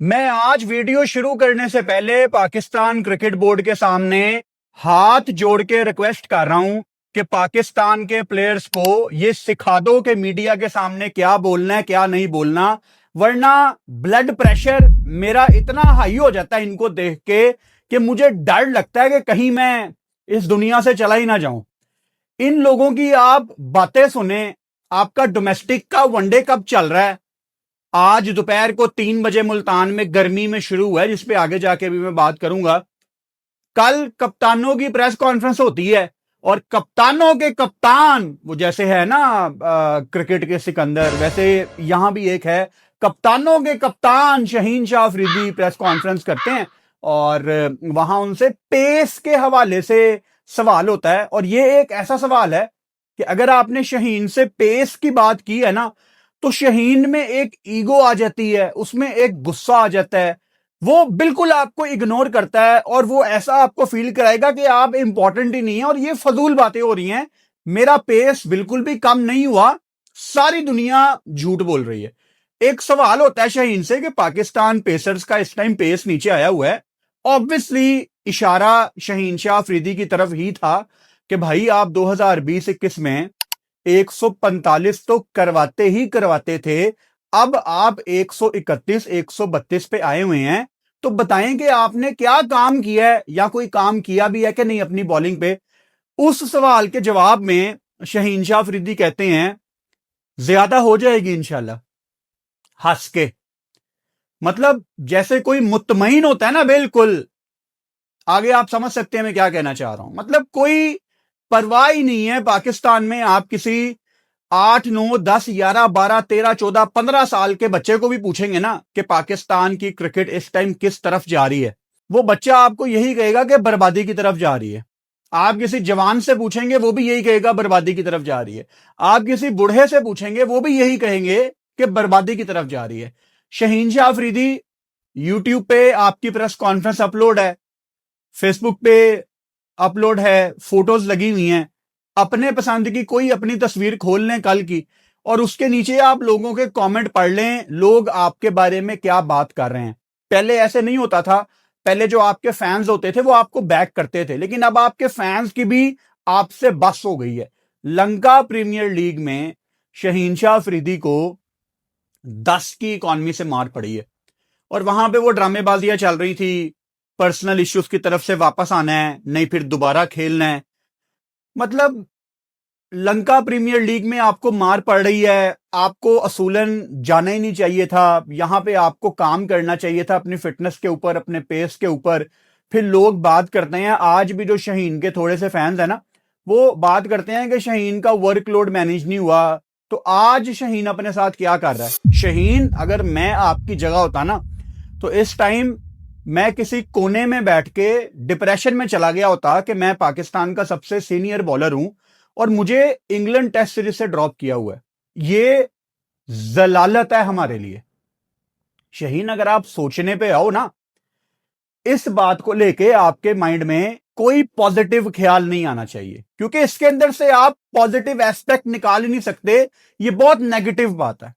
मैं आज वीडियो शुरू करने से पहले पाकिस्तान क्रिकेट बोर्ड के सामने हाथ जोड़ के रिक्वेस्ट कर रहा हूं कि पाकिस्तान के प्लेयर्स को ये सिखा दो कि मीडिया के सामने क्या बोलना है क्या नहीं बोलना, वरना ब्लड प्रेशर मेरा इतना हाई हो जाता है इनको देख के कि मुझे डर लगता है कि कहीं मैं इस दुनिया से चला ही ना जाऊं। इन लोगों की आप बातें सुने। आपका डोमेस्टिक का वनडे कब चल रहा है? आज दोपहर को 3 बजे मुल्तान में गर्मी में शुरू हुआ है, जिसपे आगे जाके भी मैं बात करूंगा। कल कप्तानों की प्रेस कॉन्फ्रेंस होती है और कप्तानों के कप्तान, वो जैसे है ना क्रिकेट के सिकंदर, वैसे यहां भी एक है, कप्तानों के कप्तान शहीन शाह अफरीदी प्रेस कॉन्फ्रेंस करते हैं और वहां उनसे पेस के हवाले से सवाल होता है। और ये एक ऐसा सवाल है कि अगर आपने शहीन से पेस की बात की है ना, तो शहीन में एक ईगो आ जाती है, उसमें एक गुस्सा आ जाता है, वो बिल्कुल आपको इग्नोर करता है और वो ऐसा आपको फील कराएगा कि आप इंपॉर्टेंट ही नहीं है और ये फजूल बातें हो रही हैं। मेरा पेस बिल्कुल भी कम नहीं हुआ, सारी दुनिया झूठ बोल रही है। एक सवाल होता है शहीन से कि पाकिस्तान पेसर्स का इस टाइम पेस नीचे आया हुआ है। ऑब्वियसली इशारा शहीन शाह अफरीदी की तरफ ही था कि भाई आप 2020-21 में 145 तो करवाते ही करवाते थे, अब आप 131 132 पे आए हुए हैं, तो बताएं कि आपने क्या काम किया है या कोई काम किया भी है कि नहीं अपनी बॉलिंग पे। उस सवाल के जवाब में शहीन शाह अफरीदी कहते हैं ज्यादा हो जाएगी इंशाल्लाह, हंस के। मतलब जैसे कोई मुतमईन होता है ना, बिल्कुल। आगे आप समझ सकते हैं मैं क्या कहना चाह रहा हूं। मतलब कोई परवाह ही नहीं है पाकिस्तान में। आप किसी 8 9 10 11 12 13 14 15 साल के बच्चे को भी पूछेंगे ना कि पाकिस्तान की क्रिकेट इस टाइम किस तरफ जा रही है, वो बच्चा आपको यही कहेगा कि बर्बादी की तरफ जा रही है। आप किसी जवान से पूछेंगे, वो भी यही कहेगा बर्बादी की तरफ जा रही है। आप किसी बूढ़े से पूछेंगे, वो भी यही कहेंगे कि बर्बादी की तरफ जा रही है। शहीन शाह अफरीदी, यूट्यूब पे आपकी प्रेस कॉन्फ्रेंस अपलोड है, फेसबुक पे अपलोड है, फोटोज लगी हुई हैं। अपने पसंद की कोई अपनी तस्वीर खोल लें कल की, और उसके नीचे आप लोगों के कमेंट पढ़ लें, लोग आपके बारे में क्या बात कर रहे हैं। पहले ऐसे नहीं होता था। पहले जो आपके फैंस होते थे वो आपको बैक करते थे, लेकिन अब आपके फैंस की भी आपसे बस हो गई है। लंका प्रीमियर लीग में शहीन शाह अफरीदी को 10 की इकॉनमी से मार पड़ी है और वहां पे वो ड्रामेबाजियां चल रही थी, पर्सनल इश्यूज की तरफ से वापस आना है, नहीं फिर दोबारा खेलना है। मतलब लंका प्रीमियर लीग में आपको मार पड़ रही है, आपको असूलन जाना ही नहीं चाहिए था। यहां पे आपको काम करना चाहिए था अपनी फिटनेस के ऊपर, अपने पेस के ऊपर। फिर लोग बात करते हैं, आज भी जो शहीन के थोड़े से फैंस है ना, वो बात करते हैं कि शहीन का वर्कलोड मैनेज नहीं हुआ। तो आज शहीन अपने साथ क्या कर रहा है? शहीन, अगर मैं आपकी जगह होता ना, तो इस टाइम मैं किसी कोने में बैठ के डिप्रेशन में चला गया होता कि मैं पाकिस्तान का सबसे सीनियर बॉलर हूं और मुझे इंग्लैंड टेस्ट सीरीज से ड्रॉप किया हुआ है। ये जलालत है हमारे लिए। शहीन, अगर आप सोचने पे आओ ना, इस बात को लेके आपके माइंड में कोई पॉजिटिव ख्याल नहीं आना चाहिए, क्योंकि इसके अंदर से आप पॉजिटिव एस्पेक्ट निकाल ही नहीं सकते। ये बहुत नेगेटिव बात है।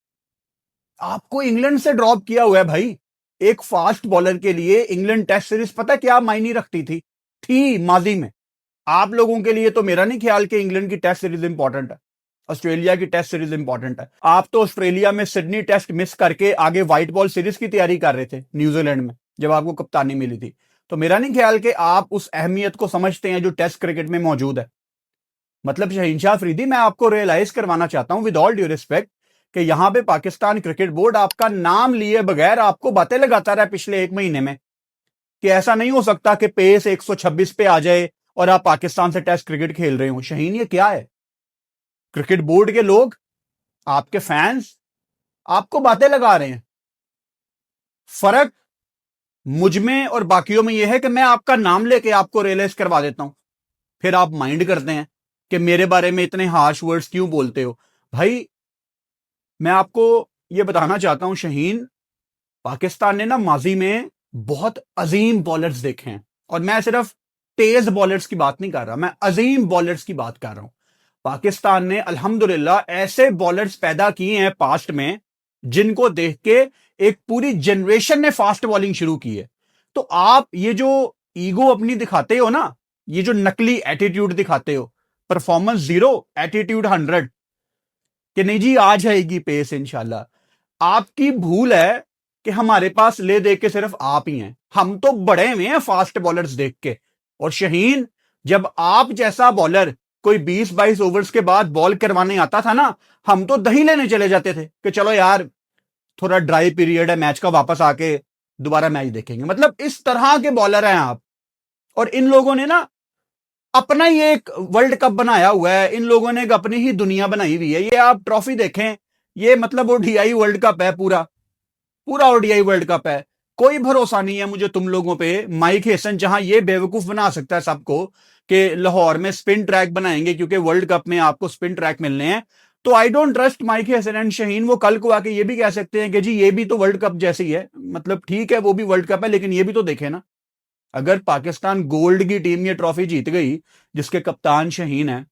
आपको इंग्लैंड से ड्रॉप किया हुआ है भाई। एक फास्ट बॉलर के लिए इंग्लैंड टेस्ट सीरीज पता क्या मायने रखती थी माजी में। आप लोगों के लिए तो मेरा नहीं ख्याल कि इंग्लैंड की टेस्ट सीरीज इंपॉर्टेंट है, ऑस्ट्रेलिया की टेस्ट सीरीज इंपॉर्टेंट है। आप तो ऑस्ट्रेलिया में सिडनी टेस्ट मिस करके आगे व्हाइट बॉल सीरीज की तैयारी कर रहे थे न्यूजीलैंड में, जब आपको कप्तानी मिली थी। तो मेरा नहीं ख्याल कि आप उस अहमियत को समझते हैं जो टेस्ट क्रिकेट में मौजूद है। मतलब शहीन शाह अफरीदी, मैं आपको रियलाइज करवाना चाहता हूं विद ऑल ड्यू रिस्पेक्ट कि यहां पे पाकिस्तान क्रिकेट बोर्ड आपका नाम लिए बगैर आपको बातें लगाता रहा पिछले 1 महीने में कि ऐसा नहीं हो सकता कि पेस 126 पे आ जाए और आप पाकिस्तान से टेस्ट क्रिकेट खेल रहे हो। शहीन, ये क्या है? क्रिकेट बोर्ड के लोग, आपके फैंस आपको बातें लगा रहे हैं। फर्क मुझ में और बाकियों में यह है कि मैं आपका नाम लेके आपको रियलाइज करवा देता हूं, फिर आप माइंड करते हैं कि मेरे बारे में इतने हार्श वर्ड्स क्यों बोलते हो। भाई, मैं आपको यह बताना चाहता हूं शहीन, पाकिस्तान ने ना माजी में बहुत अजीम बॉलर्स देखे हैं, और मैं सिर्फ तेज बॉलर्स की बात नहीं कर रहा, मैं अजीम बॉलर्स की बात कर रहा हूं। पाकिस्तान ने अल्हम्दुलिल्लाह ऐसे बॉलर्स पैदा किए हैं पास्ट में जिनको देख के एक पूरी जनरेशन ने फास्ट बॉलिंग शुरू की है। तो आप ये जो ईगो अपनी दिखाते हो ना, ये जो नकली एटीट्यूड दिखाते हो, परफॉर्मेंस 0 एटीट्यूड 100, कि नहीं जी आ जाएगी पेस इंशाल्लाह, आपकी भूल है कि हमारे पास ले दे के सिर्फ आप ही हैं। हम तो बड़े हुए हैं फास्ट बॉलर्स देख के। और शहीन, जब आप जैसा बॉलर कोई 20-22 ओवर्स के बाद बॉल करवाने आता था ना, हम तो दही लेने चले जाते थे कि चलो यार थोड़ा ड्राई पीरियड है मैच का, वापस आके दोबारा मैच देखेंगे। मतलब इस तरह के बॉलर हैं आप। और इन लोगों ने ना अपना ही एक वर्ल्ड कप बनाया हुआ है, इन लोगों ने एक अपनी ही दुनिया बनाई हुई है। ये आप ट्रॉफी देखें, ये मतलब ओडीआई वर्ल्ड कप है, पूरा पूरा ओडीआई वर्ल्ड कप है। कोई भरोसा नहीं है मुझे तुम लोगों पे। माइक हेसन जहां ये बेवकूफ बना सकता है सबको कि लाहौर में स्पिन ट्रैक बनाएंगे क्योंकि वर्ल्ड कप में आपको स्पिन ट्रैक मिलने हैं, तो I don't trust Mike Hesson and Shaheen. वो कल को आके ये भी कह सकते हैं कि जी ये भी तो वर्ल्ड कप जैसी है। मतलब ठीक है वो भी वर्ल्ड कप है, लेकिन ये भी तो देखे ना। अगर पाकिस्तान गोल्ड की टीम ये ट्रॉफी जीत गई, जिसके कप्तान शहीन है,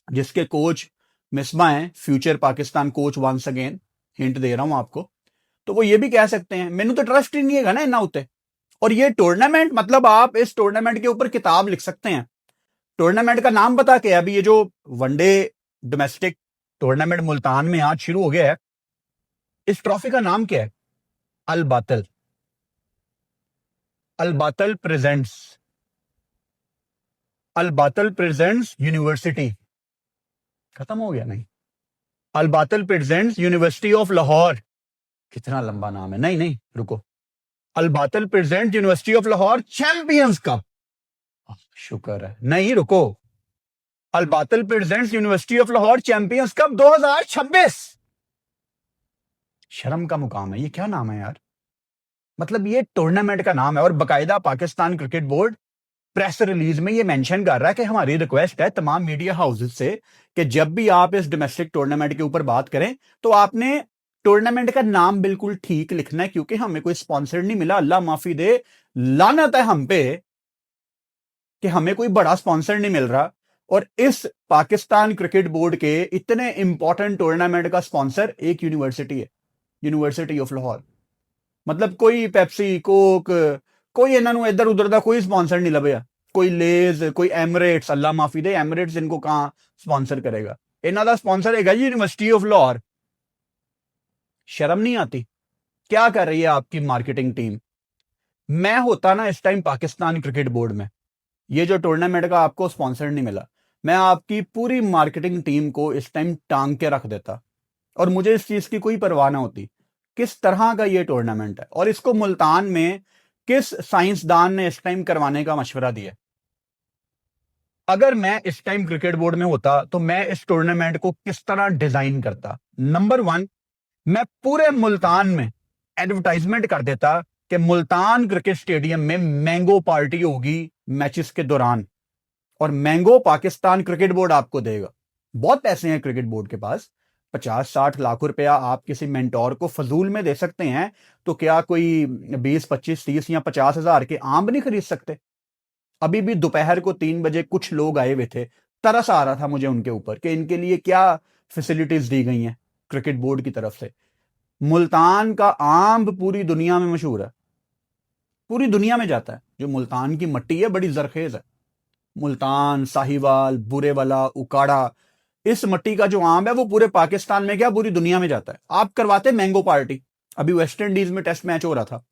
जिसके कोच मिसबा हैं, future Pakistan coach once again, hint दे रहा हूं आपको, तो वो ये भी कह सकते हैं मैनू तो ट्रस्ट ही नहीं है ना इन्ना उत्ते। और ये टूर्नामेंट, मतलब आप इस टूर्नामेंट के ऊपर किताब लिख सकते हैं। टूर्नामेंट का नाम पता क्या है? अभी ये जो वनडे डोमेस्टिक टूर्नामेंट मुल्तान में आज शुरू हो गया है, इस ट्रॉफी का नाम क्या है? Al Batal. Al Batal presents, Al Batal presents university. खत्म हो गया? नहीं, Al Batal presents university of Lahore. कितना लंबा नाम है। नहीं नहीं रुको, Al Batal present university of Lahore champions cup. शुक्र है, नहीं रुको, Al Batal presents university of Lahore champions cup 2026। शर्म का मुकाम है, ये क्या नाम है यार? मतलब ये टूर्नामेंट का नाम है और बकायदा Pakistan cricket board press release में ये मेंशन कर रहा है कि हमारी रिक्वेस्ट है तमाम मीडिया हाउसेस से कि जब भी आप इस डोमेस्टिक टूर्नामेंट के ऊपर बात करें तो आपने टूर्नामेंट का नाम बिल्कुल ठीक लिखना है, क्योंकि हमें कोई स्पॉन्सर नहीं मिला। अल्लाह माफी दे, लानत है हम पे कि हमें कोई बड़ा स्पॉन्सर नहीं मिल रहा। और इस पाकिस्तान क्रिकेट बोर्ड के इतने इंपॉर्टेंट टूर्नामेंट का स्पॉन्सर एक यूनिवर्सिटी है, यूनिवर्सिटी ऑफ लाहौर। मतलब कोई पेप्सी, कोक, कोई इन्होंने इधर उधर का कोई स्पॉन्सर नहीं लभया। कोई लेज, कोई एमरेट्स, अल्लाह माफी दे, एमरेट्स इनको कहां स्पॉन्सर करेगा? इन्हों का स्पॉन्सर है यूनिवर्सिटी ऑफ लाहौर। शर्म नहीं आती? क्या कर रही है आपकी मार्केटिंग टीम? मैं होता ना इस टाइम पाकिस्तान क्रिकेट बोर्ड में, ये जो टूर्नामेंट का आपको स्पॉन्सर नहीं मिला, मैं आपकी पूरी मार्केटिंग टीम को इस टाइम टांग के रख देता। और मुझे इस चीज की कोई परवाह ना होती किस तरह का ये टूर्नामेंट है और इसको मुल्तान में किस साइंसदान ने इस टाइम करवाने का मशवरा दिया। अगर मैं इस टाइम क्रिकेट बोर्ड में होता तो मैं इस टूर्नामेंट को किस तरह डिजाइन करता? नंबर 1, मैं पूरे मुल्तान में एडवर्टाइजमेंट कर देता कि मुल्तान क्रिकेट स्टेडियम में मैंगो पार्टी होगी मैचेस के दौरान, और मैंगो पाकिस्तान क्रिकेट बोर्ड आपको देगा। बहुत पैसे हैं क्रिकेट बोर्ड के पास, 50-60 लाख रुपया आप किसी मेंटोर को फजूल में दे सकते हैं, तो क्या कोई 20-25-30 या 50 हजार के आम नहीं खरीद सकते? अभी भी दोपहर को 3 बजे कुछ लोग आए हुए थे, तरस आ रहा था मुझे उनके ऊपर कि इनके लिए क्या फैसिलिटीज दी गई हैं क्रिकेट बोर्ड की तरफ से। मुल्तान का आम पूरी दुनिया में मशहूर है, पूरी दुनिया में जाता है। जो मुल्तान की मट्टी है बड़ी जरखेज है। मुल्तान, साहिवाल, बुरेवाला, उकाड़ा, इस मट्टी का जो आम है वो पूरे पाकिस्तान में क्या पूरी दुनिया में जाता है। आप करवाते मैंगो पार्टी। अभी वेस्ट इंडीज में टेस्ट मैच हो रहा था,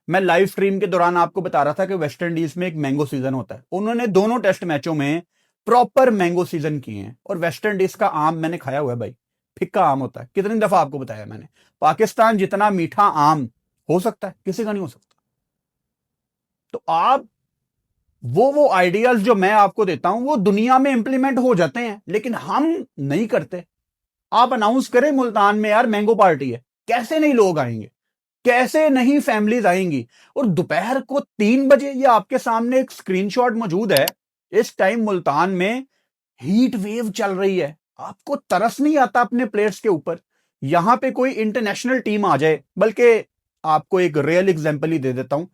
मैं लाइव स्ट्रीम के दौरान आपको बता रहा था कि वेस्ट इंडीज में एक मैंगो सीजन होता है। उन्होंने दोनों टेस्ट मैचों में प्रॉपर मैंगो सीजन किए हैं। और वेस्ट इंडीज का आम मैंने खाया हुआ है भाई, फिक्का आम होता है। कितनी दफा आपको बताया मैंने, पाकिस्तान जितना मीठा आम हो सकता है किसी का नहीं हो सकता। तो आप वो आइडियाज जो मैं आपको देता हूं वो दुनिया में इंप्लीमेंट हो जाते हैं, लेकिन हम नहीं करते। आप अनाउंस करें मुल्तान में यार मैंगो पार्टी है, कैसे नहीं लोग आएंगे, कैसे नहीं फैमिलीज आएंगी। और दोपहर को 3 बजे, ये आपके सामने एक स्क्रीनशॉट मौजूद है, इस टाइम मुल्तान में हीट वेव चल रही है। आपको तरस नहीं आता अपने प्लेयर्स के ऊपर? यहां पे कोई इंटरनेशनल टीम आ जाए, बल्कि आपको एक रियल एग्जांपल ही दे देता हूं।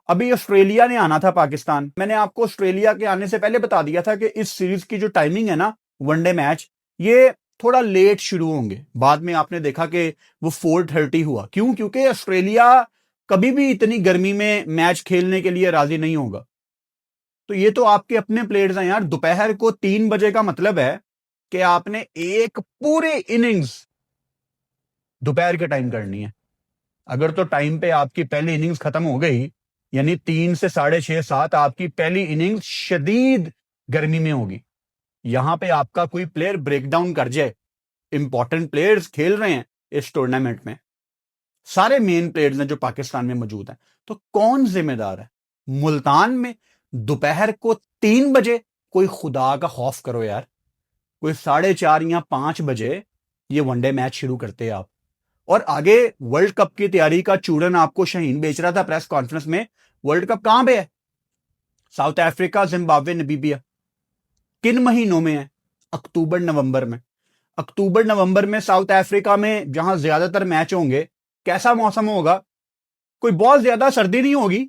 अभी ऑस्ट्रेलिया ने आना था पाकिस्तान, मैंने आपको ऑस्ट्रेलिया के आने से पहले बता दिया था कि इस सीरीज की जो टाइमिंग है ना, वनडे मैच, ये थोड़ा लेट शुरू होंगे। बाद में आपने देखा कि वो 4:30 हुआ। क्यों? क्योंकि ऑस्ट्रेलिया कभी भी इतनी गर्मी में मैच खेलने के लिए राजी नहीं होगा। तो ये तो आपके अपने प्लेयर्स हैं यार। दोपहर को 3 बजे का मतलब है कि आपने एक पूरी इनिंग्स दोपहर के टाइम करनी है। अगर तो टाइम पे आपकी पहली इनिंग्स खत्म हो गई, यानी 3 से 6:30 7, आपकी पहली इनिंग्स शदीद गर्मी में होगी। यहां पे आपका कोई प्लेयर ब्रेकडाउन कर जाए, इंपॉर्टेंट प्लेयर्स खेल रहे हैं इस टूर्नामेंट में, सारे मेन प्लेयर्स हैं जो पाकिस्तान में मौजूद हैं, तो कौन जिम्मेदार है? मुल्तान में दोपहर को 3 बजे, कोई खुदा का खौफ करो यार। कोई 4:30 या 5 बजे ये वनडे मैच शुरू करते हैं आप। और आगे वर्ल्ड कप की तैयारी का चूरन आपको शाहीन बेच रहा था प्रेस कॉन्फ्रेंस में। वर्ल्ड कप कहां पे है? South Africa, Zimbabwe, Namibia. किन महीनों में है? अक्टूबर नवंबर में। अक्टूबर नवंबर में साउथ अफ्रीका में जहां ज्यादातर मैच होंगे, कैसा मौसम होगा? कोई बहुत ज्यादा सर्दी नहीं होगी,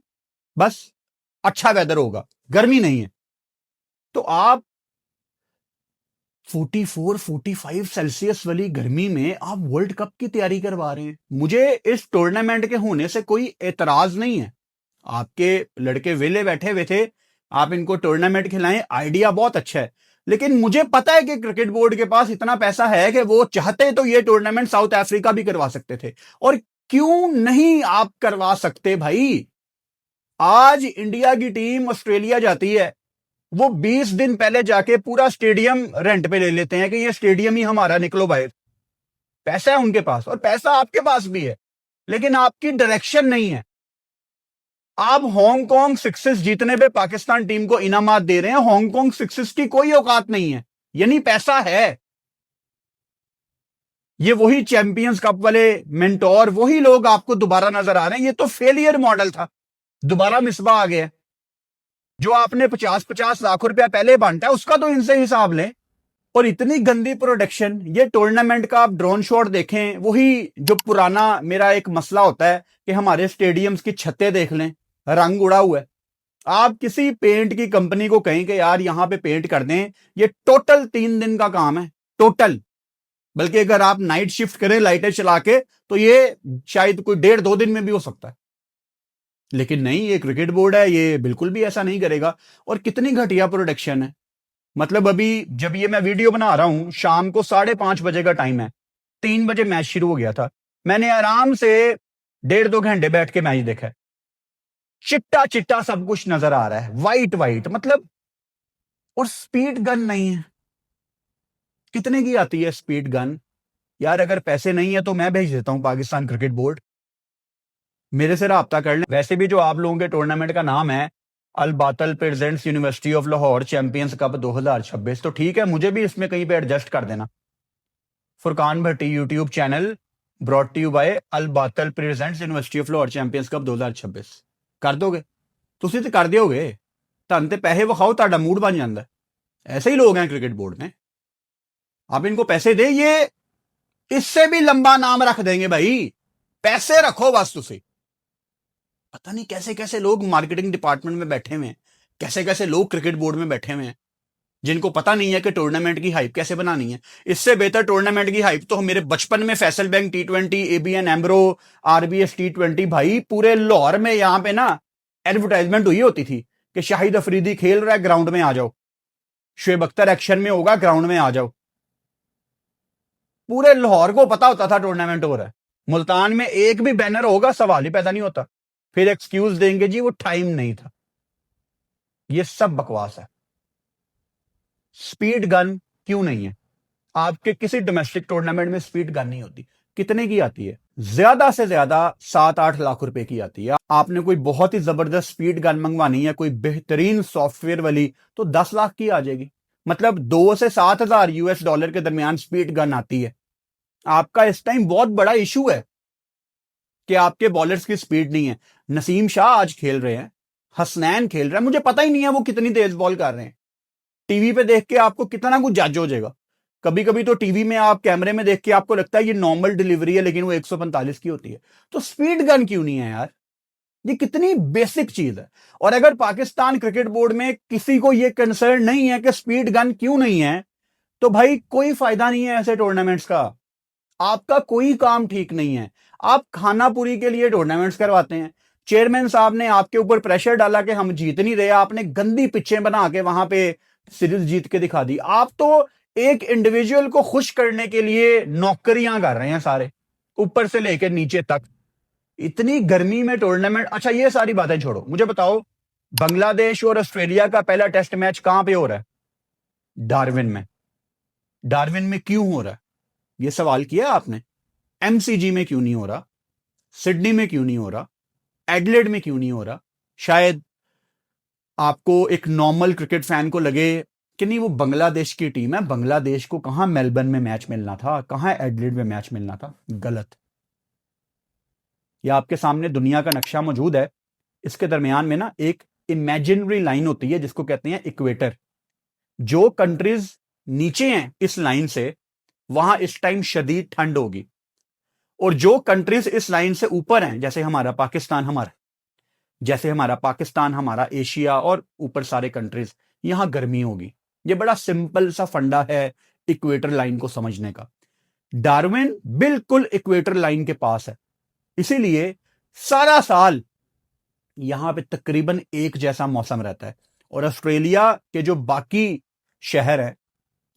बस अच्छा वेदर होगा, गर्मी नहीं है। तो आप 44-45 सेल्सियस वाली गर्मी में आप वर्ल्ड कप की तैयारी करवा रहे हैं। मुझे इस टूर्नामेंट के होने से कोई एतराज नहीं है। आपके लड़के वेले बैठे हुए थे, आप इनको टूर्नामेंट खिलाएं, आइडिया बहुत अच्छा है। लेकिन मुझे पता है कि क्रिकेट बोर्ड के पास इतना पैसा है कि वो चाहते तो ये टूर्नामेंट साउथ अफ्रीका भी करवा सकते थे। और क्यों नहीं आप करवा सकते भाई? आज इंडिया की टीम ऑस्ट्रेलिया जाती है, वो 20 दिन पहले जाके पूरा स्टेडियम रेंट पे ले लेते हैं कि ये स्टेडियम ही हमारा, निकलो बाहर। पैसा है उनके पास और पैसा आपके पास भी है, लेकिन आपकी डायरेक्शन नहीं है। आप हांगकांग सिक्सेस जीतने पे पाकिस्तान टीम को इनामात दे रहे हैं। हांगकांग सिक्सेस की कोई औकात नहीं है, यानी पैसा है। ये वही चैंपियंस कप वाले मेंटोर, वही लोग आपको दोबारा नजर आ रहे हैं। ये तो फेलियर मॉडल था, दोबारा मिसबा आ गया। जो आपने 50-50 लाख रुपया पहले बांटा है, उसका तो इनसे हिसाब लें। और इतनी गंदी प्रोडक्शन। ये टूर्नामेंट का आप ड्रोन शॉट देखें, वही जो पुराना मेरा एक मसला होता है कि हमारे स्टेडियम्स की छतें देख लें, रंग उड़ा हुआ है। आप किसी पेंट की कंपनी को कहें कि यार यहां पे पेंट कर दें, ये टोटल 3 दिन का काम है, टोटल। बल्कि अगर आप नाइट शिफ्ट करें लाइटें चला के, तो ये शायद कोई 1.5-2 दिन में भी हो सकता है। लेकिन नहीं, ये क्रिकेट बोर्ड है, ये बिल्कुल भी ऐसा नहीं करेगा। और कितनी घटिया प्रोडक्शन है। मतलब अभी जब ये मैं वीडियो बना रहा हूं, शाम को 5:30 बजे का टाइम है, 3 बजे मैच शुरू हो गया था। मैंने आराम से 1.5-2 घंटे बैठ के मैच देखा है। चिट्टा चिट्टा सब कुछ नजर आ रहा है, वाइट वाइट, मतलब। और स्पीड गन नहीं है। कितने की आती है स्पीड गन? यार अगर पैसे नहीं है तो मैं भेज देता हूं पाकिस्तान क्रिकेट बोर्ड, मेरे से राब्ता कर लें। वैसे भी जो आप लोगों के टूर्नामेंट का नाम है Al Batal presents university of Lahore champions cup 2026, तो ठीक है, मुझे भी इसमें कहीं पे एडजस्ट कर देना। Furqan Bhatti YouTube channel, brought to you by Al Batal presents university of Lahore champions cup 2026 कर दोगे? ਤੁਸੀਂ ਤੇ ਕਰ ਦਿਓਗੇ। ਤੁਹਾਨੂੰ ਤੇ पैसे ਵਿਖਾਓ, ਤੁਹਾਡਾ मूड बन जाता है। ऐसे ही लोग हैं क्रिकेट बोर्ड में। आप इनको पैसे दे, ये इससे भी लंबा नाम रख देंगे भाई। पैसे रखो बस तुसी। पता नहीं कैसे कैसे लोग मार्केटिंग डिपार्टमेंट में बैठे हुए हैं, कैसे कैसे लोग क्रिकेट बोर्ड में बैठे हुए हैं, जिनको पता नहीं है कि टूर्नामेंट की हाइप कैसे बनानी है। इससे बेहतर टूर्नामेंट की हाइप तो मेरे बचपन में Faisal bank T20, ABN एम्ब्रो, RBS T20, भाई पूरे लाहौर में यहां पे ना एडवर्टाइजमेंट हुई होती थी कि शाहिद अफरीदी खेल रहा है, ग्राउंड में आ जाओ। शुएब अख्तर एक्शन में होगा, ग्राउंड में आ जाओ। पूरे लाहौर को पता होता था टूर्नामेंट हो रहा है। मुल्तान में एक भी बैनर होगा, सवाल ही पैदा नहीं होता। फिर एक्सक्यूज देंगे जी वो टाइम नहीं था। ये सब बकवास है। स्पीड गन क्यों नहीं है? आपके किसी डोमेस्टिक टूर्नामेंट में स्पीड गन नहीं होती। कितने की आती है? ज्यादा से ज्यादा 7-8 लाख रुपए की आती है। आपने कोई बहुत ही जबरदस्त स्पीड गन मंगवानी है, कोई बेहतरीन सॉफ्टवेयर वाली, तो 10 लाख की आ जाएगी। मतलब 2 से 7 हजार $US के दरमियान स्पीड गन आती है। आपका इस टाइम बहुत बड़ा इशू है कि आपके बॉलर्स की स्पीड नहीं है। नसीम शाह आज खेल रहे हैं, हसनैन खेल रहा है, मुझे पता ही नहीं है वो कितनी तेज बॉल कर रहे हैं। टीवी पे देख के आपको कितना कुछ जज हो जाएगा। कभी कभी तो टीवी में आप कैमरे में देख के आपको लगता है ये नॉर्मल डिलीवरी है, लेकिन वो 145 की होती है। तो स्पीड गन क्यों नहीं है यार? ये कितनी बेसिक चीज है। और अगर पाकिस्तान क्रिकेट बोर्ड में किसी को ये कंसर्न नहीं है कि स्पीड गन क्यों नहीं है, तो भाई कोई फायदा नहीं है ऐसे टूर्नामेंट्स का, आपका कोई काम ठीक नहीं है। आप खानापुरी के लिए टूर्नामेंट्स करवाते हैं। चेयरमैन साहब ने आपके ऊपर प्रेशर डाला कि हम जीत नहीं रहे, आपने गंदी पिच्चें बना के वहां पे सीरीज जीत के दिखा दी। आप तो एक इंडिविजुअल को खुश करने के लिए नौकरियां कर रहे हैं सारे, ऊपर से लेकर नीचे तक। इतनी गर्मी में टूर्नामेंट, अच्छा ये सारी बातें छोड़ो, मुझे बताओ बांग्लादेश और ऑस्ट्रेलिया का पहला टेस्ट मैच कहां पे हो रहा है? डार्विन में। डार्विन में क्यों हो रहा है, ये सवाल किया आपने? एमसीजी में क्यों नहीं हो रहा? सिडनी में क्यों नहीं हो रहा? एडलेड में क्यों नहीं हो रहा? शायद आपको एक नॉर्मल क्रिकेट फैन को लगे कि नहीं वो बांग्लादेश की टीम है, बांग्लादेश को कहां मेलबर्न में मैच मिलना था, कहां एडलेड में मैच मिलना था। गलत। यह आपके सामने दुनिया का नक्शा मौजूद है, इसके दरमियान में ना एक इमेजिनरी लाइन होती है जिसको कहते हैं इक्वेटर। जो कंट्रीज नीचे हैं इस लाइन से, वहां इस टाइम शदीद ठंड होगी, और जो कंट्रीज इस लाइन से ऊपर हैं, जैसे हमारा पाकिस्तान, हमारा एशिया और ऊपर सारे कंट्रीज, यहां गर्मी होगी। ये बड़ा सिंपल सा फंडा है इक्वेटर लाइन को समझने का। डार्विन बिल्कुल इक्वेटर लाइन के पास है, इसीलिए सारा साल यहां पे तकरीबन एक जैसा मौसम रहता है। और ऑस्ट्रेलिया के जो बाकी शहर है,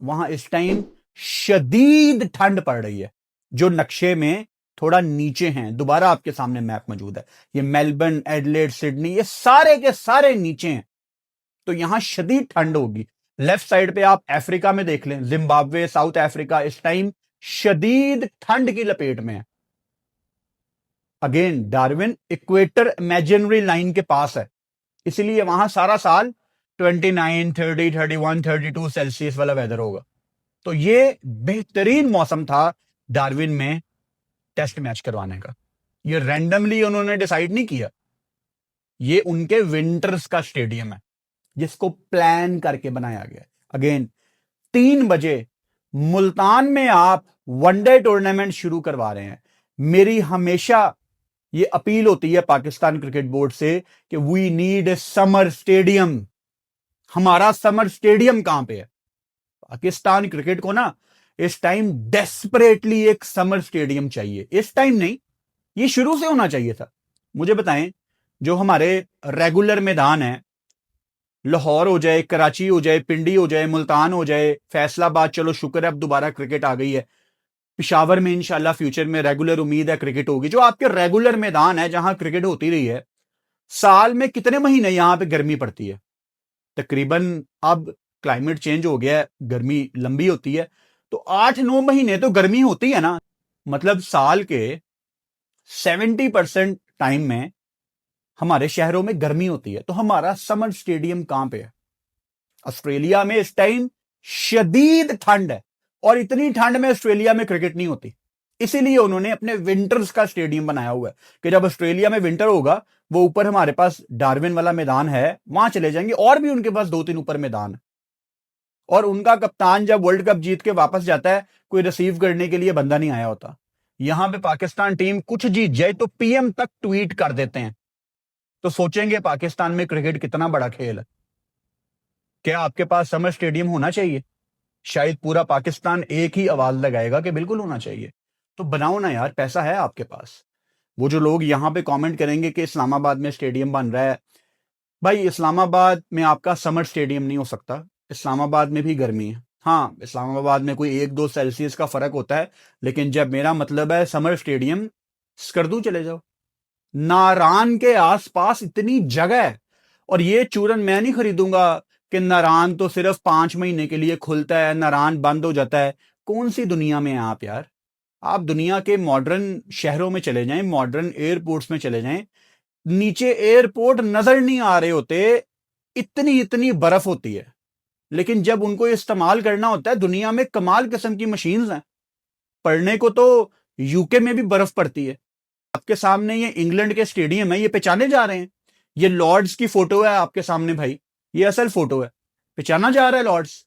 वहां इस टाइम शदीद ठंड पड़ रही है, जो नक्शे में थोड़ा नीचे हैं। दोबारा आपके सामने मैप मौजूद है, ये मेलबर्न, एडलेड, सिडनी, ये सारे के सारे नीचे हैं, तो यहां शदीद ठंड होगी। लेफ्ट साइड पे आप अफ्रीका में देख लें, जिम्बाब्वे, साउथ अफ्रीका इस टाइम शदीद ठंड की लपेट में है। Again Darwin equator imaginary line के पास है, इसलिए वहां सारा साल 29, 30, 31, 32 सेल्सियस वाला वेदर होगा। तो ये बेहतरीन मौसम था डार्विन में टेस्ट मैच करवाने का। ये रैंडमली उन्होंने डिसाइड नहीं किया, ये उनके विंटर्स का स्टेडियम है जिसको प्लान करके बनाया गया। अगेन 3 बजे मुल्तान में आप वनडे टूर्नामेंट शुरू करवा रहे हैं। मेरी हमेशा ये अपील होती है पाकिस्तान क्रिकेट बोर्ड से कि we need a summer stadium. हमारा समर स्टेडियम कहां पे है? पाकिस्तान क्रिकेट को ना इस टाइम डेस्परेटली एक समर स्टेडियम चाहिए। इस टाइम नहीं, ये शुरू से होना चाहिए था। मुझे बताएं, जो हमारे रेगुलर मैदान है, लाहौर हो जाए, कराची हो जाए, पिंडी हो जाए, मुल्तान हो जाए, फैसलाबाद, चलो शुक्र है अब दोबारा क्रिकेट आ गई है, पिशावर में इंशाल्लाह फ्यूचर में रेगुलर उम्मीद है क्रिकेट होगी। जो आपके रेगुलर मैदान है जहां क्रिकेट होती रही है, साल में कितने महीने यहां पे गर्मी पड़ती है? तकरीबन अब क्लाइमेट चेंज हो गया है, गर्मी लंबी होती है, तो 8-9 महीने तो गर्मी होती है ना। मतलब साल के 70% टाइम में हमारे शहरों में गर्मी होती है, तो हमारा समर स्टेडियम कहां पे है? ऑस्ट्रेलिया में इस टाइम शदीद ठंड है, और इतनी ठंड में ऑस्ट्रेलिया में क्रिकेट नहीं होती, इसीलिए उन्होंने अपने विंटर्स का स्टेडियम बनाया हुआ है कि जब ऑस्ट्रेलिया में विंटर होगा, वो ऊपर हमारे पास डार्विन वाला मैदान है, वहां चले जाएंगे। और भी उनके पास 2-3 ऊपर मैदान है, और उनका कप्तान जब वर्ल्ड कप जीत के वापस जाता है, कोई रिसीव करने के लिए बंदा नहीं आया होता। यहां पे पाकिस्तान टीम कुछ जीत जाए तो पीएम तक ट्वीट कर देते हैं, तो सोचेंगे पाकिस्तान में क्रिकेट कितना बड़ा खेल है। क्या आपके पास समर स्टेडियम होना चाहिए? शायद पूरा पाकिस्तान एक ही आवाज लगाएगा कि बिल्कुल होना चाहिए। तो बनाओ ना यार, पैसा है आपके पास। वो जो लोग यहां पे कमेंट करेंगे कि इस्लामाबाद में स्टेडियम बन रहा है, भाई इस्लामाबाद में आपका समर स्टेडियम नहीं हो सकता। इस्लामाबाद में भी गर्मी है, हाँ इस्लामाबाद में कोई 1-2 सेल्सियस का फर्क होता है, लेकिन जब मेरा मतलब है समर स्टेडियम, स्कर्दू चले जाओ, नारान के आसपास इतनी जगह है। और ये चूरन मैं नहीं खरीदूंगा कि नारान तो सिर्फ 5 महीने के लिए खुलता है, नारान बंद हो जाता है। कौन सी दुनिया में हैं आप यार? आप दुनिया के मॉडर्न शहरों में चले जाएं, मॉडर्न एयरपोर्ट्स में चले जाएं, नीचे एयरपोर्ट नजर नहीं आ रहे होते, इतनी इतनी बर्फ होती है। लेकिन जब उनको इस्तेमाल करना होता है, दुनिया में कमाल किस्म की मशीन्स हैं। पढ़ने को तो यूके में भी बर्फ पड़ती है। आपके सामने ये इंग्लैंड के स्टेडियम है, ये पहचाने जा रहे हैं। ये लॉर्ड्स की फोटो है आपके सामने भाई, ये असल फोटो है, पहचाना जा रहा है लॉर्ड्स।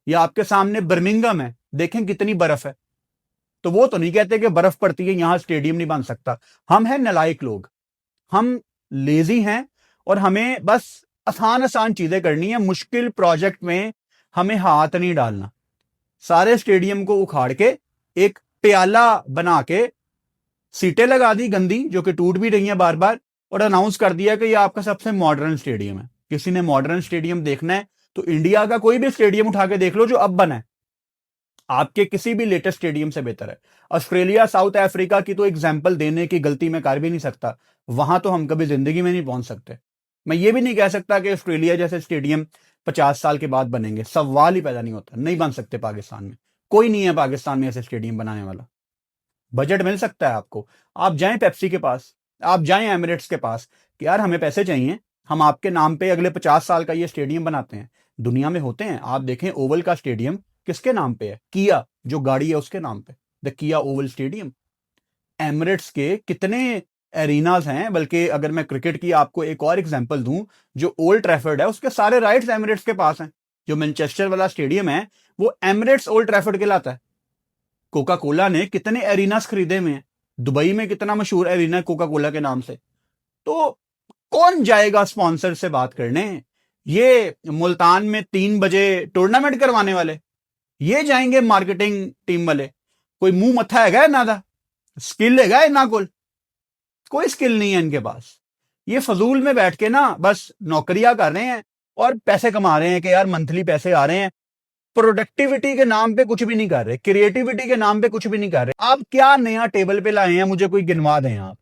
ये आपके सामने बर्मिंगम है, देखें कितनी बर्फ है। तो वो तो नहीं कहते कि बर्फ पड़ती है यहां स्टेडियम नहीं बन सकता। हम हैं नालायक लोग, हम लेजी हैं, और हमें बस आसान आसान चीजें करनी है, मुश्किल प्रोजेक्ट में हमें हाथ नहीं डालना। सारे स्टेडियम को उखाड़ के एक प्याला बना के सीटें लगा दी गंदी, जो कि टूट भी रही हैं बार बार, और अनाउंस कर दिया कि ये आपका सबसे मॉडर्न स्टेडियम है। किसी ने मॉडर्न स्टेडियम देखना है तो इंडिया का कोई भी स्टेडियम उठा के देख लो जो अब बना है, आपके किसी भी लेटेस्ट स्टेडियम से बेहतर है। ऑस्ट्रेलिया, साउथ अफ्रीका की तो एग्जाम्पल देने की गलती मैं कर भी नहीं सकता, वहां तो हम कभी जिंदगी में नहीं पहुंच सकते। मैं ये भी नहीं कह सकता कि ऑस्ट्रेलिया जैसे स्टेडियम 50 साल के बाद बनेंगे, सवाल ही पैदा नहीं होता, नहीं बन सकते पाकिस्तान में। कोई नहीं है पाकिस्तान में ऐसे स्टेडियम बनाने वाला। बजट मिल सकता है आपको, आप जाएं पेप्सी के पास, आप जाएं एमिरेट्स के पास कि यार हमें पैसे चाहिए, हम आपके नाम पे अगले 50 साल का ये स्टेडियम बनाते हैं। दुनिया में होते हैं, आप देखें ओवल का स्टेडियम किसके नाम पे है? किया, जो गाड़ी है उसके नाम पे, द किया ओवल स्टेडियम। एमिरेट्स के कितने एरिनाज हैं, बल्कि अगर मैं क्रिकेट की आपको एक और एग्जांपल दूं, जो ओल्ड ट्रैफर्ड है उसके सारे राइट्स एमिरेट्स के पास हैं। जो मैनचेस्टर वाला स्टेडियम है वो एमिरेट्स ओल्ड ट्रैफर्ड कहलाता है। कोका कोला ने कितने एरिनास खरीदे हुए हैं, दुबई में कितना मशहूर एरिना है कोका कोला के नाम से। तो कौन जाएगा स्पॉन्सर से बात करने? ये मुल्तान में 3 बजे टूर्नामेंट करवाने वाले ये जाएंगे मार्केटिंग टीम वाले? कोई मुंह मत्था है ना दा स्किल है ना? कोई स्किल नहीं है इनके पास। ये फजूल में बैठ के ना बस नौकरियां कर रहे हैं और पैसे कमा रहे हैं कि यार मंथली पैसे आ रहे हैं। प्रोडक्टिविटी के नाम पे कुछ भी नहीं कर रहे, क्रिएटिविटी के नाम पे कुछ भी नहीं कर रहे। आप क्या नया टेबल पे लाए हैं, मुझे कोई गिनवा दें आप।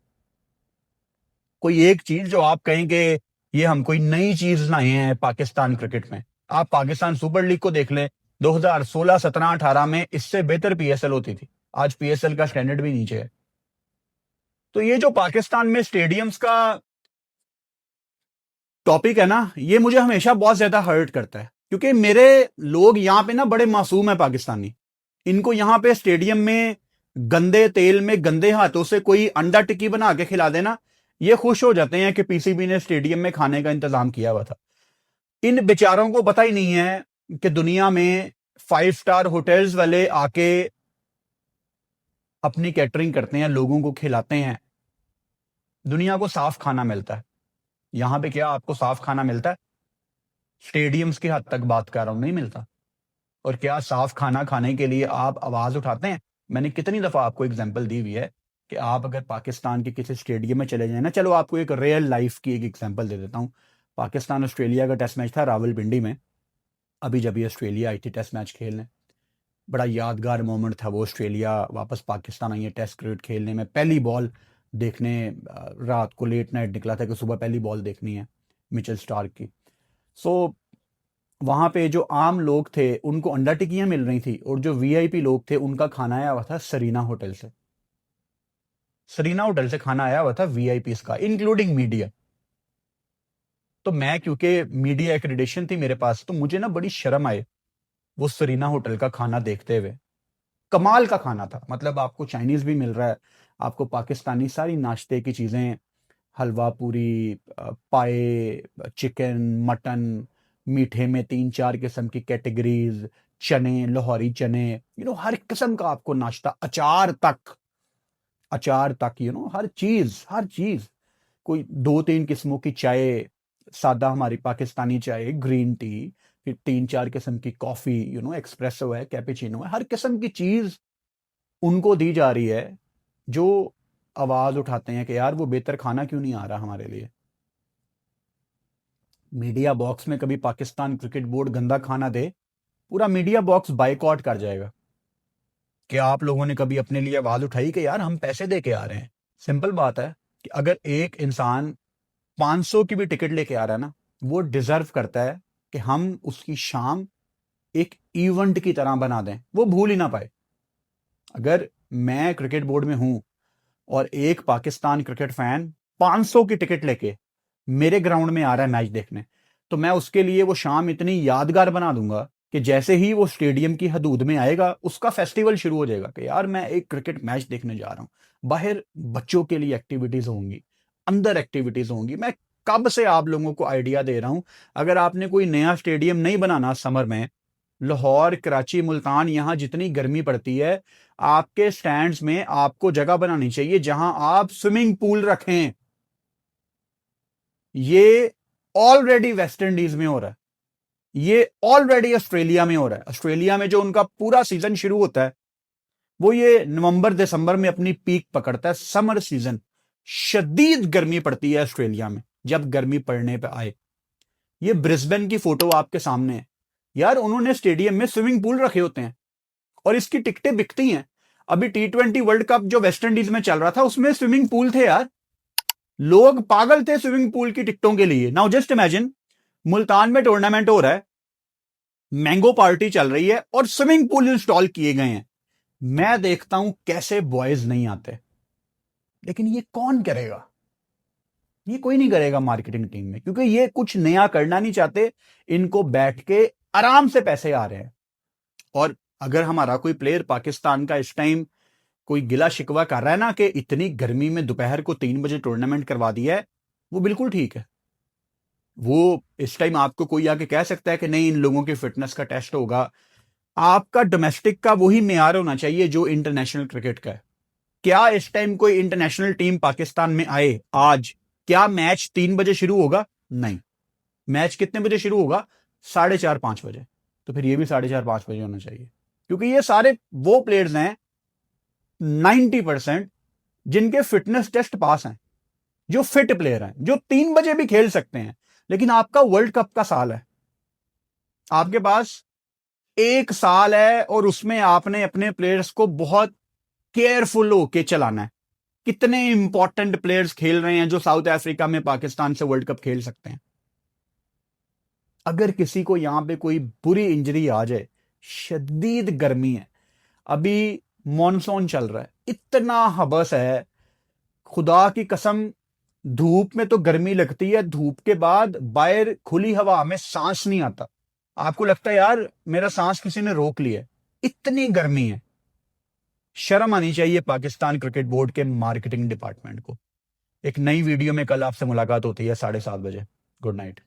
कोई एक चीज जो आप कहें कि ये हम कोई नई चीज लाए हैं पाकिस्तान क्रिकेट में। आप पाकिस्तान सुपर लीग को देख लें, 2016, 17, 18 में इससे बेहतर पीएसएल होती थी। आज पीएसएल का स्टैंडर्ड भी नीचे है। तो ये जो पाकिस्तान में स्टेडियम्स का टॉपिक है ना, ये मुझे हमेशा बहुत ज्यादा हर्ट करता है, क्योंकि मेरे लोग यहाँ पे ना बड़े मासूम है पाकिस्तानी। इनको यहाँ पे स्टेडियम में गंदे तेल में गंदे हाथों से कोई अंडा टिक्की बना के खिला देना, ये खुश हो जाते हैं कि पीसीबी ने स्टेडियम में खाने का इंतजाम किया हुआ था। इन बेचारों को पता ही नहीं है कि दुनिया में 5 स्टार होटल्स वाले आके अपनी कैटरिंग करते हैं, लोगों को खिलाते हैं, दुनिया को साफ खाना मिलता है। यहां पे क्या आपको साफ खाना मिलता है? स्टेडियम्स की हद तक बात कर रहा हूं, नहीं मिलता। और क्या साफ खाना खाने के लिए आप आवाज उठाते हैं? मैंने कितनी दफा आपको एग्जांपल दी हुई है कि आप अगर पाकिस्तान के किसी स्टेडियम में चले जाए ना, चलो आपको एक रियल लाइफ की एक एग्जांपल दे देता हूं। पाकिस्तान ऑस्ट्रेलिया का टेस्ट मैच था रावलपिंडी में, अभी जब ये ऑस्ट्रेलिया आई थी टेस्ट मैच खेलने। बड़ा यादगार मोमेंट था वो। ऑस्ट्रेलिया वापस पाकिस्तान आई है टेस्ट क्रिकेट खेलने में। पहली बॉल देखने रात को लेट नाइट निकला था कि सुबह पहली बॉल देखनी है मिचेल स्टार्क की। सो वहां पे जो आम लोग थे उनको अंडा टिक्कियां मिल रही थी, और जो वीआईपी लोग थे उनका खाना आया हुआ था सरीना होटल से। सरीना होटल से खाना आया हुआ था वीआईपी का, इंक्लूडिंग मीडिया। तो मैं, क्योंकि मीडिया एक्रेडिटेशन थी मेरे पास, तो मुझे ना बड़ी शर्म आए वो सरीना होटल का खाना देखते हुए। कमाल का खाना था, मतलब आपको चाइनीज भी मिल रहा है, आपको पाकिस्तानी सारी नाश्ते की चीजें, हलवा पूरी, पाए, चिकन, मटन, मीठे में 3-4 किस्म की कैटेगरीज, चने, लाहौरी चने, हर किस्म का आपको नाश्ता, अचार तक, हर चीज, कोई 2-3 किस्मों की चाय, सादा हमारी पाकिस्तानी चाय, ग्रीन टी, फिर 3-4 किस्म की कॉफी, एक्सप्रेसो है, कैपेचिनो है, हर किस्म की चीज उनको दी जा रही है, जो आवाज उठाते हैं कि यार वो बेहतर खाना क्यों नहीं आ रहा हमारे लिए। मीडिया बॉक्स में कभी पाकिस्तान क्रिकेट बोर्ड गंदा खाना दे, पूरा मीडिया बॉक्स बाइकआउट कर जाएगा। क्या आप लोगों ने कभी अपने लिए आवाज उठाई कि यार हम पैसे दे के आ रहे हैं? सिंपल बात है कि अगर एक इंसान 500 की भी टिकट लेके आ रहा है ना, वो डिजर्व करता है कि हम उसकी शाम एक इवेंट की तरह बना दें, वो भूल ही ना पाए। अगर मैं क्रिकेट बोर्ड में हूं और एक पाकिस्तान क्रिकेट फैन 500 की टिकट लेके मेरे ग्राउंड में आ रहा है मैच देखने, तो मैं उसके लिए वो शाम इतनी यादगार बना दूंगा कि जैसे ही वो स्टेडियम की हदूद में आएगा उसका फेस्टिवल शुरू हो जाएगा कि यार मैं एक क्रिकेट मैच देखने जा रहा हूं। बाहर बच्चों के लिए एक्टिविटीज होंगी, अंदर एक्टिविटीज होंगी। मैं कब से आप लोगों को आइडिया दे रहा हूं, अगर आपने कोई नया स्टेडियम नहीं बनाना समर में, लाहौर, कराची, मुल्तान, यहां जितनी गर्मी पड़ती है, आपके स्टैंड्स में आपको जगह बनानी चाहिए जहां आप स्विमिंग पूल रखें। ये ऑलरेडी वेस्ट इंडीज में हो रहा है। ये ऑलरेडी ऑस्ट्रेलिया में हो रहा है। ऑस्ट्रेलिया में जो उनका पूरा सीजन शुरू होता है वो ये नवंबर दिसंबर में अपनी पीक पकड़ता है, समर सीजन। शदीद गर्मी पड़ती है ऑस्ट्रेलिया में। जब गर्मी पड़ने पे आए, ये ब्रिस्बेन की फोटो आपके सामने है यार, उन्होंने स्टेडियम में स्विमिंग पूल रखे होते हैं और इसकी टिकटें बिकती हैं। अभी T20 वर्ल्ड कप जो वेस्ट इंडीज में चल रहा था उसमें स्विमिंग पूल थे यार, लोग पागल थे स्विमिंग पूल की टिकटों के लिए। नाउ जस्ट इमेजिन, मुल्तान में टूर्नामेंट हो रहा है, मैंगो पार्टी चल रही है और स्विमिंग पूल इंस्टॉल किए गए हैं। मैं देखता हूं कैसे बॉयज नहीं आते, लेकिन ये कौन करेगा? ये कोई नहीं करेगा मार्केटिंग टीम में, क्योंकि ये कुछ नया करना नहीं चाहते। इनको बैठ के आराम से पैसे आ रहे हैं। और अगर हमारा कोई प्लेयर पाकिस्तान का इस टाइम कोई गिला शिकवा कर रहा है ना कि इतनी गर्मी में दोपहर को 3 बजे टूर्नामेंट करवा दिया है, वो बिल्कुल ठीक है। वो इस टाइम आपको कोई आके कह सकता है कि नहीं इन लोगों की फिटनेस का टेस्ट होगा। आपका डोमेस्टिक का वही मेयार होना चाहिए जो इंटरनेशनल क्रिकेट का है। क्या इस टाइम कोई इंटरनेशनल टीम पाकिस्तान में आए आज, क्या मैच 3 बजे शुरू होगा? नहीं। मैच कितने बजे शुरू होगा? 4:30-5 बजे। तो फिर ये भी 4:30-5 बजे होना चाहिए, क्योंकि ये सारे वो प्लेयर्स हैं 90% जिनके फिटनेस टेस्ट पास हैं, जो फिट प्लेयर हैं, जो 3 बजे भी खेल सकते हैं। लेकिन आपका वर्ल्ड कप का साल है, आपके पास 1 साल है और उसमें आपने अपने प्लेयर्स को बहुत केयरफुल होके चलाना है। कितने इंपॉर्टेंट प्लेयर्स खेल रहे हैं जो साउथ अफ्रीका में पाकिस्तान से वर्ल्ड कप खेल सकते हैं। अगर किसी को यहां पे कोई बुरी इंजरी आ जाए, शदीद गर्मी है, अभी मॉनसून चल रहा है, इतना हबस है, खुदा की कसम, धूप में तो गर्मी लगती है, धूप के बाद बाहर खुली हवा में सांस नहीं आता। आपको लगता है यार मेरा सांस किसी ने रोक लिया, इतनी गर्मी है। शर्म आनी चाहिए पाकिस्तान क्रिकेट बोर्ड के मार्केटिंग डिपार्टमेंट को। एक नई वीडियो में कल आपसे मुलाकात होती है 7:30 बजे। Good night.